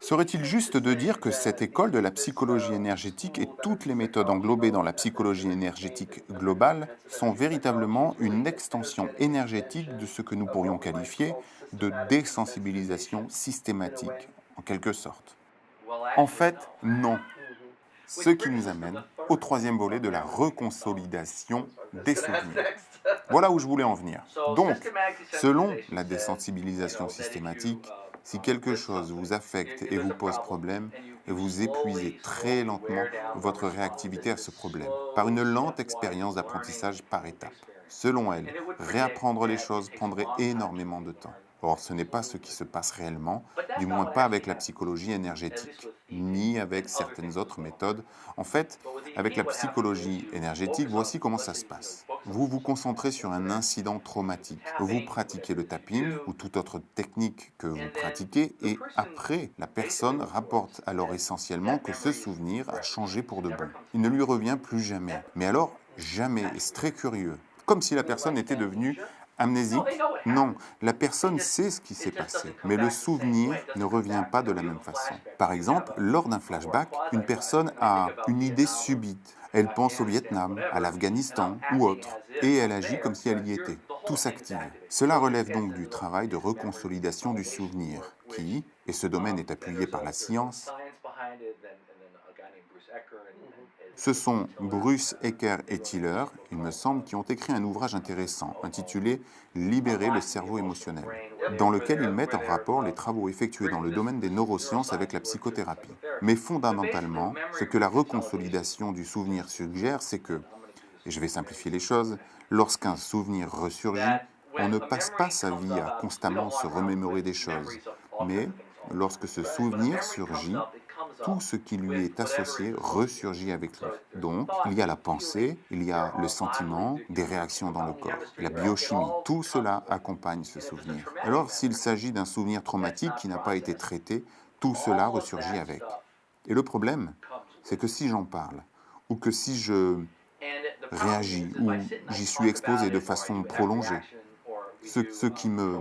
Serait-il juste de dire que cette école de la psychologie énergétique et toutes les méthodes englobées dans la psychologie énergétique globale sont véritablement une extension énergétique de ce que nous pourrions qualifier de désensibilisation systématique, en quelque sorte? En fait, non. Ce qui nous amène au troisième volet de la reconsolidation des souvenirs. Voilà où je voulais en venir. Donc, selon la désensibilisation systématique, si quelque chose vous affecte et vous pose problème, vous épuisez très lentement votre réactivité à ce problème, par une lente expérience d'apprentissage par étapes. Selon elle, réapprendre les choses prendrait énormément de temps. Or, ce n'est pas ce qui se passe réellement, du moins pas avec la psychologie énergétique, ni avec certaines autres méthodes. En fait, avec la psychologie énergétique, voici comment ça se passe. Vous vous concentrez sur un incident traumatique. Vous pratiquez le tapping ou toute autre technique que vous pratiquez et après, la personne rapporte alors essentiellement que ce souvenir a changé pour de bon. Il ne lui revient plus jamais. Mais alors, jamais, et c'est très curieux. Comme si la personne était devenue amnésique? Non, la personne sait ce qui s'est passé, mais le souvenir ne revient pas de la même façon. Par exemple, lors d'un flashback, une personne a une idée subite. Elle pense au Vietnam, à l'Afghanistan ou autre, et elle agit comme si elle y était. Tout s'active. Cela relève donc du travail de reconsolidation du souvenir, qui, et ce domaine est appuyé par la science, ce sont Bruce Ecker et Tiller, il me semble, qui ont écrit un ouvrage intéressant intitulé Libérer le cerveau émotionnel, dans lequel ils mettent en rapport les travaux effectués dans le domaine des neurosciences avec la psychothérapie. Mais fondamentalement, ce que la reconsolidation du souvenir suggère, c'est que, et je vais simplifier les choses, lorsqu'un souvenir ressurgit, on ne passe pas sa vie à constamment se remémorer des choses, mais lorsque ce souvenir surgit, tout ce qui lui est associé ressurgit avec lui. Donc, il y a la pensée, il y a le sentiment, des réactions dans le corps, la biochimie. Tout cela accompagne ce souvenir. Alors, s'il s'agit d'un souvenir traumatique qui n'a pas été traité, tout cela ressurgit avec. Et le problème, c'est que si j'en parle, ou que si je réagis, ou j'y suis exposé de façon prolongée, ce qui me...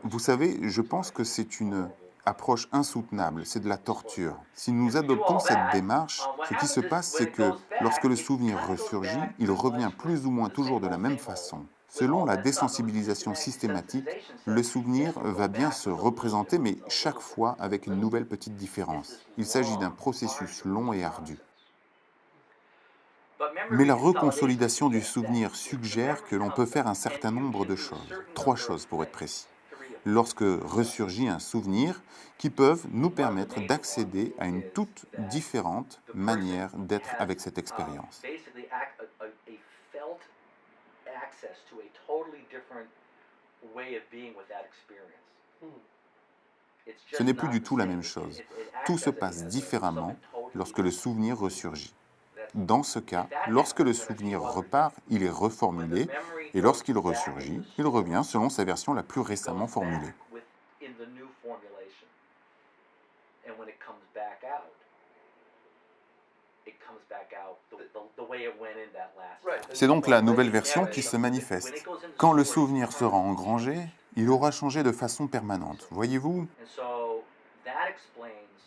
Vous savez, je pense que c'est une approche insoutenable, c'est de la torture. Si nous adoptons cette démarche, ce qui se passe, c'est que lorsque le souvenir ressurgit, il revient plus ou moins toujours de la même façon. Selon la désensibilisation systématique, le souvenir va bien se représenter, mais chaque fois avec une nouvelle petite différence. Il s'agit d'un processus long et ardu. Mais la reconsolidation du souvenir suggère que l'on peut faire un certain nombre de choses. 3 choses pour être précis. Lorsque ressurgit un souvenir qui peuvent nous permettre d'accéder à une toute différente manière d'être avec cette expérience. Ce n'est plus du tout la même chose. Tout se passe différemment lorsque le souvenir ressurgit. Dans ce cas, lorsque le souvenir repart, il est reformulé, et lorsqu'il ressurgit, il revient selon sa version la plus récemment formulée. C'est donc la nouvelle version qui se manifeste. Quand le souvenir sera engrangé, il aura changé de façon permanente. Voyez-vous,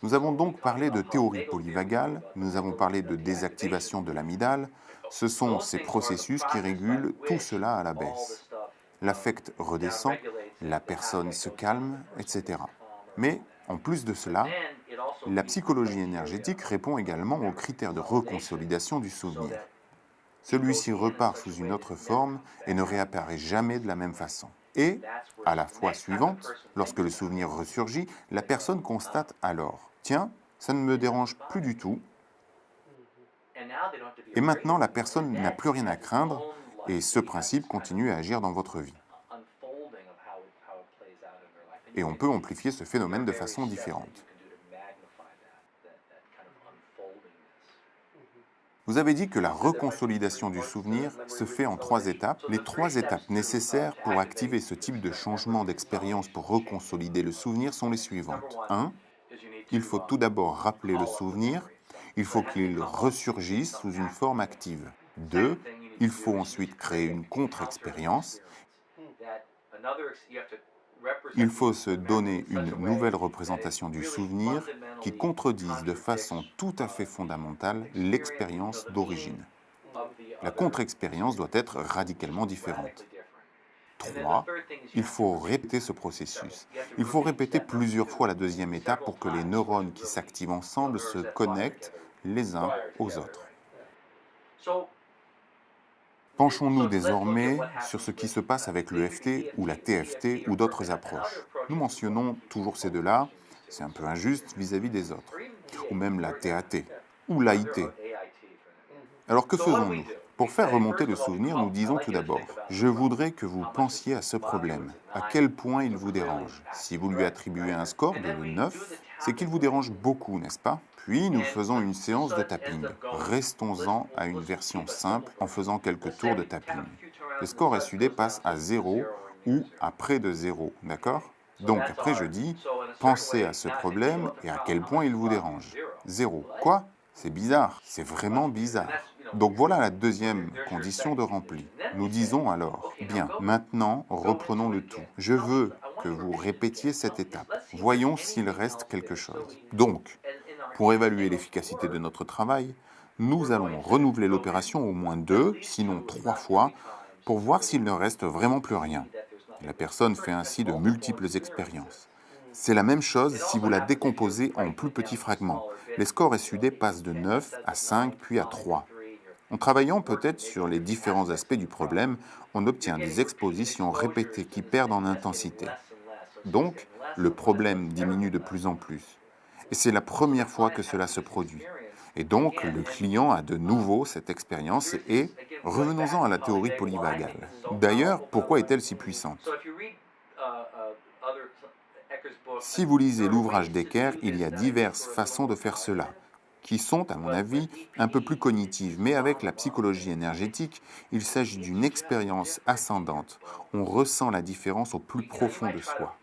nous avons donc parlé de théorie polyvagale, nous avons parlé de désactivation de l'amygdale. Ce sont ces processus qui régulent tout cela à la baisse. L'affect redescend, la personne se calme, etc. Mais, en plus de cela, la psychologie énergétique répond également aux critères de reconsolidation du souvenir. Celui-ci repart sous une autre forme et ne réapparaît jamais de la même façon. Et, à la fois suivante, lorsque le souvenir ressurgit, la personne constate alors « Tiens, ça ne me dérange plus du tout ». Et maintenant, la personne n'a plus rien à craindre et ce principe continue à agir dans votre vie. Et on peut amplifier ce phénomène de façon différente. Vous avez dit que la reconsolidation du souvenir se fait en 3 étapes. Les 3 étapes nécessaires pour activer ce type de changement d'expérience pour reconsolider le souvenir sont les suivantes. 1. Il faut tout d'abord rappeler le souvenir. Il faut qu'il ressurgisse sous une forme active. 2. Il faut ensuite créer une contre-expérience. Il faut se donner une nouvelle représentation du souvenir qui contredise de façon tout à fait fondamentale l'expérience d'origine. La contre-expérience doit être radicalement différente. 3. Il faut répéter ce processus. Il faut répéter plusieurs fois la deuxième étape pour que les neurones qui s'activent ensemble se connectent les uns aux autres. Penchons-nous désormais sur ce qui se passe avec l'EFT ou la TFT ou d'autres approches. Nous mentionnons toujours ces deux-là, c'est un peu injuste vis-à-vis des autres, ou même la TAT ou l'AIT. Alors que faisons-nous? Pour faire remonter le souvenir, nous disons tout d'abord, je voudrais que vous pensiez à ce problème, à quel point il vous dérange. Si vous lui attribuez un score de 9, c'est qu'il vous dérange beaucoup, n'est-ce pas? Puis nous faisons une séance de tapping. Restons-en à une version simple en faisant quelques tours de tapping. Le score SUD passe à 0 ou à près de 0, d'accord? Donc après je dis, pensez à ce problème et à quel point il vous dérange. 0. Quoi? C'est bizarre, c'est vraiment bizarre. Donc voilà la deuxième condition de rempli. Nous disons alors, bien, maintenant reprenons le tout. Je veux que vous répétiez cette étape. Voyons s'il reste quelque chose. Donc, pour évaluer l'efficacité de notre travail, nous allons renouveler l'opération au moins 2, sinon 3 fois, pour voir s'il ne reste vraiment plus rien. La personne fait ainsi de multiples expériences. C'est la même chose si vous la décomposez en plus petits fragments. Les scores SUD passent de 9 à 5 puis à 3. En travaillant peut-être sur les différents aspects du problème, on obtient des expositions répétées qui perdent en intensité. Donc, le problème diminue de plus en plus. Et c'est la première fois que cela se produit. Et donc, le client a de nouveau cette expérience et revenons-en à la théorie polyvagale. D'ailleurs, pourquoi est-elle si puissante? Si vous lisez l'ouvrage d'Ecker, il y a diverses façons de faire cela, qui sont, à mon avis, un peu plus cognitives. Mais avec la psychologie énergétique, il s'agit d'une expérience ascendante. On ressent la différence au plus profond de soi.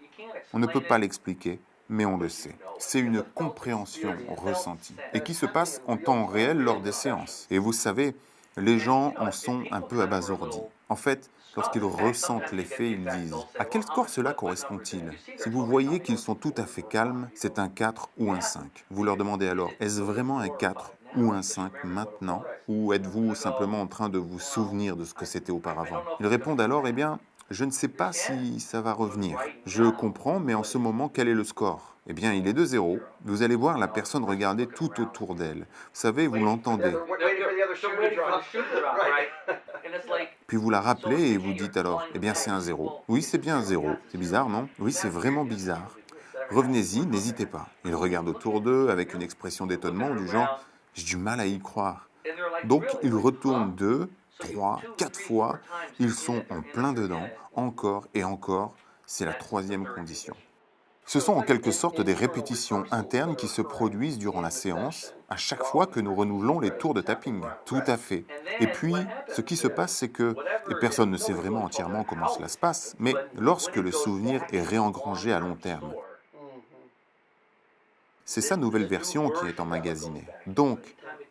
On ne peut pas l'expliquer, mais on le sait. C'est une compréhension ressentie et qui se passe en temps réel lors des séances. Et vous savez, les gens en sont un peu abasourdis. En fait, lorsqu'ils ressentent l'effet, ils disent « À quel score cela correspond-il » Si vous voyez qu'ils sont tout à fait calmes, c'est un 4 ou un 5. Vous leur demandez alors « Est-ce vraiment un 4 ou un 5 maintenant ?» Ou êtes-vous simplement en train de vous souvenir de ce que c'était auparavant? Ils répondent alors « Eh bien, je ne sais pas si ça va revenir. Je comprends, mais en ce moment, quel est le score? Eh bien, il est de 0. Vous allez voir la personne regarder tout autour d'elle. Vous savez, vous l'entendez. Puis vous la rappelez et vous dites alors, eh bien, c'est un 0. Oui, c'est bien un 0. C'est bizarre, non? Oui, c'est vraiment bizarre. Revenez-y, n'hésitez pas. Ils regardent autour d'eux avec une expression d'étonnement du genre, j'ai du mal à y croire. Donc, ils retournent 2, 3, 4 fois, ils sont en plein dedans, encore et encore, c'est la troisième condition. Ce sont en quelque sorte des répétitions internes qui se produisent durant la séance, à chaque fois que nous renouvelons les tours de tapping. Tout à fait. Et puis, ce qui se passe, c'est que, et personne ne sait vraiment entièrement comment cela se passe, mais lorsque le souvenir est réengrangé à long terme, c'est sa nouvelle version qui est emmagasinée. Donc,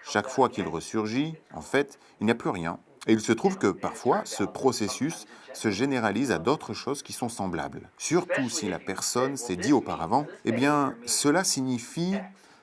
chaque fois qu'il ressurgit, en fait, il n'y a plus rien. Et il se trouve que parfois, ce processus se généralise à d'autres choses qui sont semblables. Surtout si la personne s'est dit auparavant, eh bien, cela signifie,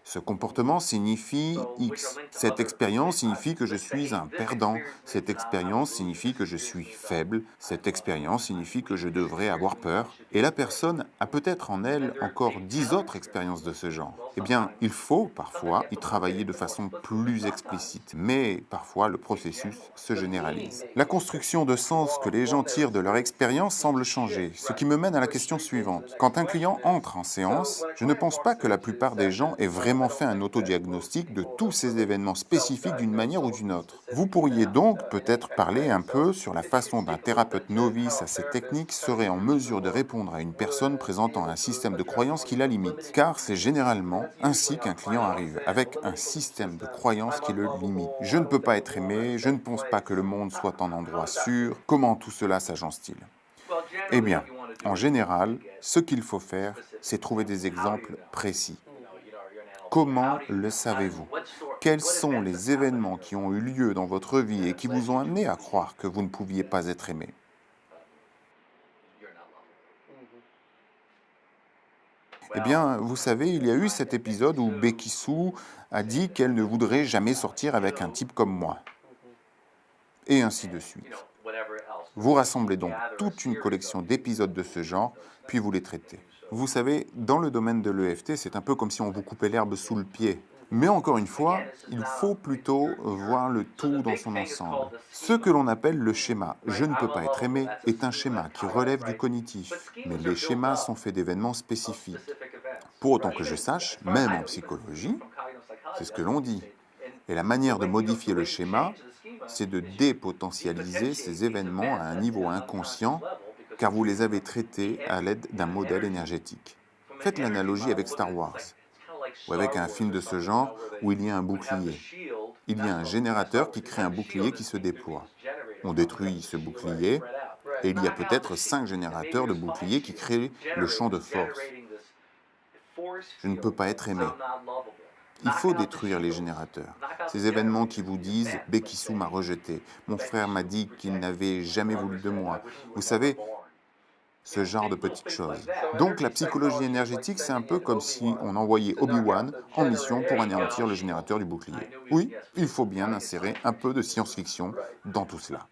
ce comportement signifie X. Cette expérience signifie que je suis un perdant. Cette expérience signifie que je suis faible. Cette expérience signifie que je devrais avoir peur. Et la personne a peut-être en elle encore 10 autres expériences de ce genre. Eh bien, il faut parfois y travailler de façon plus explicite. Mais parfois, le processus se généralise. La construction de sens que les gens tirent de leur expérience semble changer, ce qui me mène à la question suivante. Quand un client entre en séance, je ne pense pas que la plupart des gens aient vraiment fait un autodiagnostic de tous ces événements spécifiques d'une manière ou d'une autre. Vous pourriez donc peut-être parler un peu sur la façon dont un thérapeute novice à ces techniques serait en mesure de répondre à une personne présentant un système de croyance qui la limite, car c'est généralement ainsi qu'un client arrive, avec un système de croyance qui le limite. Je ne peux pas être aimé, je ne pense pas que le monde soit un endroit sûr. Comment tout cela s'agence-t-il? Eh bien, en général, ce qu'il faut faire, c'est trouver des exemples précis. Comment le savez-vous? Quels sont les événements qui ont eu lieu dans votre vie et qui vous ont amené à croire que vous ne pouviez pas être aimé? Eh bien, vous savez, il y a eu cet épisode où Becky Sue a dit qu'elle ne voudrait jamais sortir avec un type comme moi, et ainsi de suite. Vous rassemblez donc toute une collection d'épisodes de ce genre, puis vous les traitez. Vous savez, dans le domaine de l'EFT, c'est un peu comme si on vous coupait l'herbe sous le pied. Mais encore une fois, il faut plutôt voir le tout dans son ensemble. Ce que l'on appelle le schéma « je ne peux pas être aimé » est un schéma qui relève du cognitif, mais les schémas sont faits d'événements spécifiques. Pour autant que je sache, même en psychologie, c'est ce que l'on dit. Et la manière de modifier le schéma, c'est de dépotentialiser ces événements à un niveau inconscient, car vous les avez traités à l'aide d'un modèle énergétique. Faites l'analogie avec Star Wars, ou avec un film de ce genre où il y a un bouclier. Il y a un générateur qui crée un bouclier qui se déploie. On détruit ce bouclier, et il y a peut-être 5 générateurs de boucliers qui créent le champ de force. Je ne peux pas être aimé. Il faut détruire les générateurs. Ces événements qui vous disent « Becky Sue m'a rejeté »,« Mon frère m'a dit qu'il n'avait jamais voulu de moi ». Vous savez, ce genre de petites choses. Donc la psychologie énergétique, c'est un peu comme si on envoyait Obi-Wan en mission pour anéantir le générateur du bouclier. Oui, il faut bien insérer un peu de science-fiction dans tout cela.